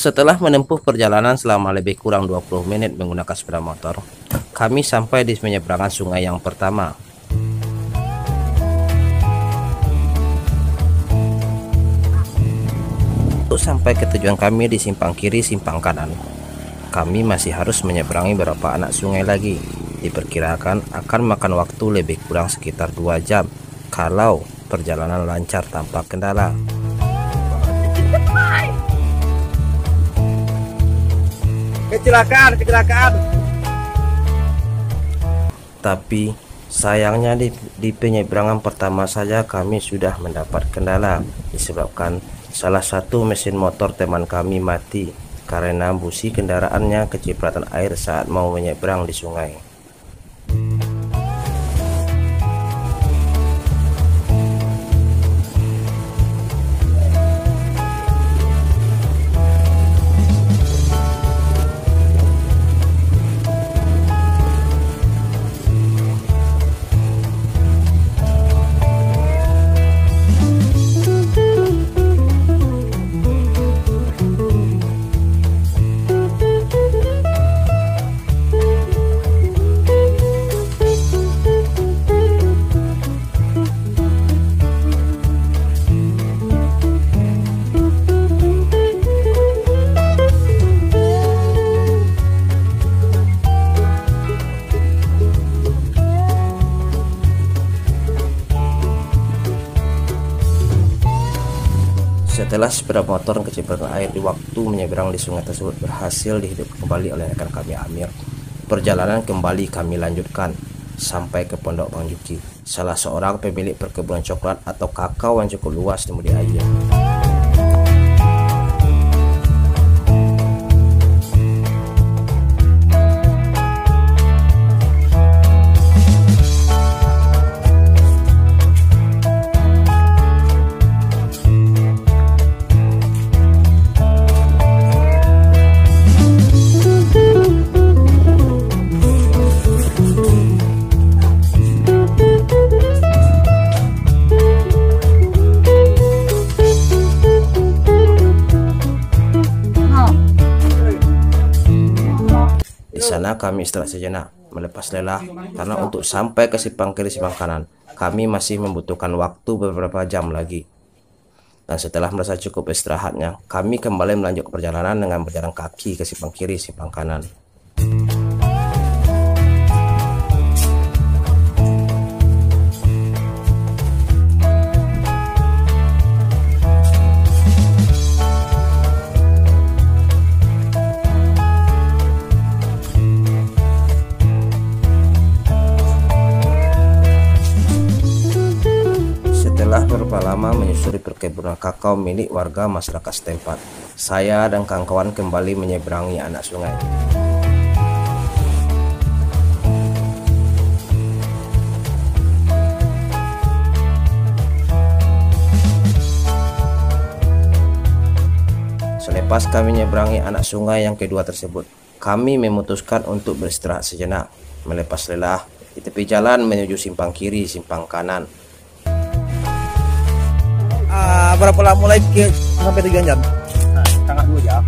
Setelah menempuh perjalanan selama lebih kurang 20 menit menggunakan sepeda motor, kami sampai di penyeberangan sungai yang pertama. Untuk sampai ke tujuan kami di simpang kiri simpang kanan, kami masih harus menyeberangi beberapa anak sungai lagi. Diperkirakan akan makan waktu lebih kurang sekitar 2 jam kalau perjalanan lancar tanpa kendala. Kecelakaan. Tapi sayangnya di penyeberangan pertama saja kami sudah mendapat kendala disebabkan salah satu mesin motor teman kami mati karena busi kendaraannya kecipratan air saat mau menyeberang di sungai. Setelah sepeda motor kecipratan air di waktu menyeberang di sungai tersebut berhasil dihidupkan kembali oleh rekan kami Amir, perjalanan kembali kami lanjutkan sampai ke Pondok Bang Juki, salah seorang pemilik perkebunan coklat atau kakao yang cukup luas di Mudia Ayu. Di sana kami istirahat sejenak, melepas lelah karena untuk sampai ke simpang kiri simpang kanan kami masih membutuhkan waktu beberapa jam lagi. Dan setelah merasa cukup istirahatnya, kami kembali melanjutkan perjalanan dengan berjalan kaki ke simpang kiri simpang kanan. Beberapa lama menyusuri perkebunan kakao milik warga masyarakat setempat, saya dan kawan-kawan kembali menyeberangi anak sungai. Selepas kami menyeberangi anak sungai yang kedua tersebut, kami memutuskan untuk beristirahat sejenak, melepas lelah di tepi jalan menuju simpang kiri simpang kanan. Berapa lama mulai sampai tujuan jam? Setengah 2 jam.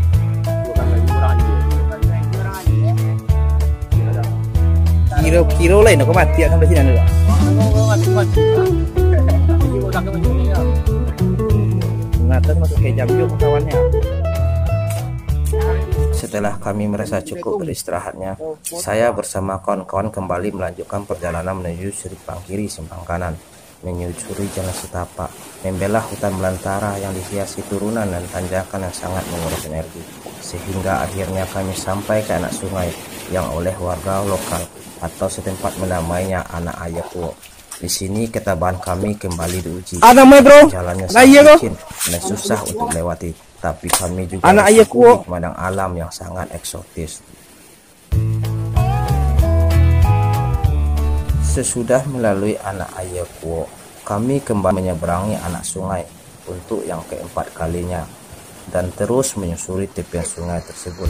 Kilo lain aku mati sampai sini ada. Ngatas masuk ke jam juga kawannya. Setelah kami merasa cukup beristirahatnya, saya bersama kawan-kawan kembali melanjutkan perjalanan menuju simpang kiri simpang kanan, menyusuri jalan setapak, membelah hutan belantara yang dihiasi turunan dan tanjakan yang sangat menguras energi, sehingga akhirnya kami sampai ke anak sungai yang oleh warga lokal atau setempat menamainya Anak Ayakuo. Di sini ketabahan kami kembali diuji. Jalannya sangat licin dan susah untuk melewati, tapi kami juga disuguhi pemandangan alam yang sangat eksotis. Sesudah melalui Anak Ayakuo, kami kembali menyeberangi anak sungai untuk yang keempat kalinya dan terus menyusuri tepian sungai tersebut.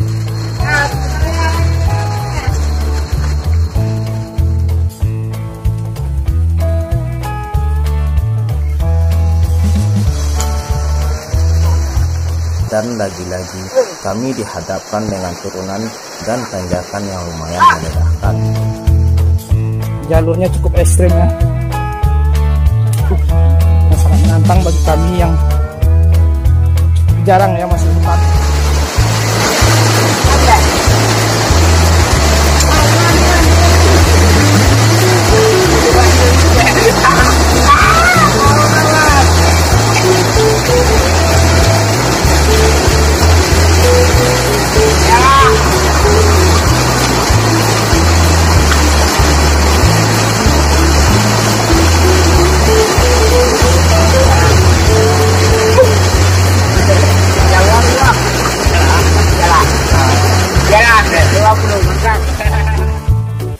Dan lagi-lagi kami dihadapkan dengan turunan dan tanjakan yang lumayan melelahkan. Jalurnya cukup ekstrim ya. Sangat menantang bagi kami yang jarang ya masuk hutan.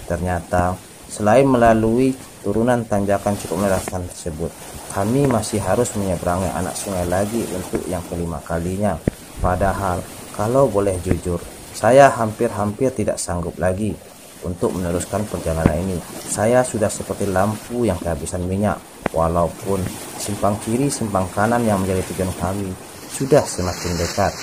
Ternyata selain melalui turunan tanjakan cukup melelahkan tersebut, kami masih harus menyeberangi anak sungai lagi untuk yang kelima kalinya. Padahal kalau boleh jujur, saya hampir-hampir tidak sanggup lagi untuk meneruskan perjalanan ini. Saya sudah seperti lampu yang kehabisan minyak, walaupun simpang kiri simpang kanan yang menjadi tujuan kami sudah semakin dekat.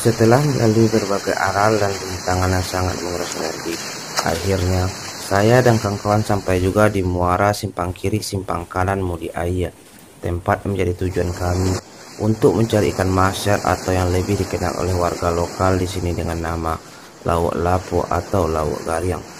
Setelah melalui berbagai aral dan rintangan yang sangat menguras energi, akhirnya saya dan kawan-kawan sampai juga di muara simpang kiri simpang kanan Mudi Aya, tempat yang menjadi tujuan kami untuk mencari ikan masyar atau yang lebih dikenal oleh warga lokal di sini dengan nama lawak lapo atau lawak gariang.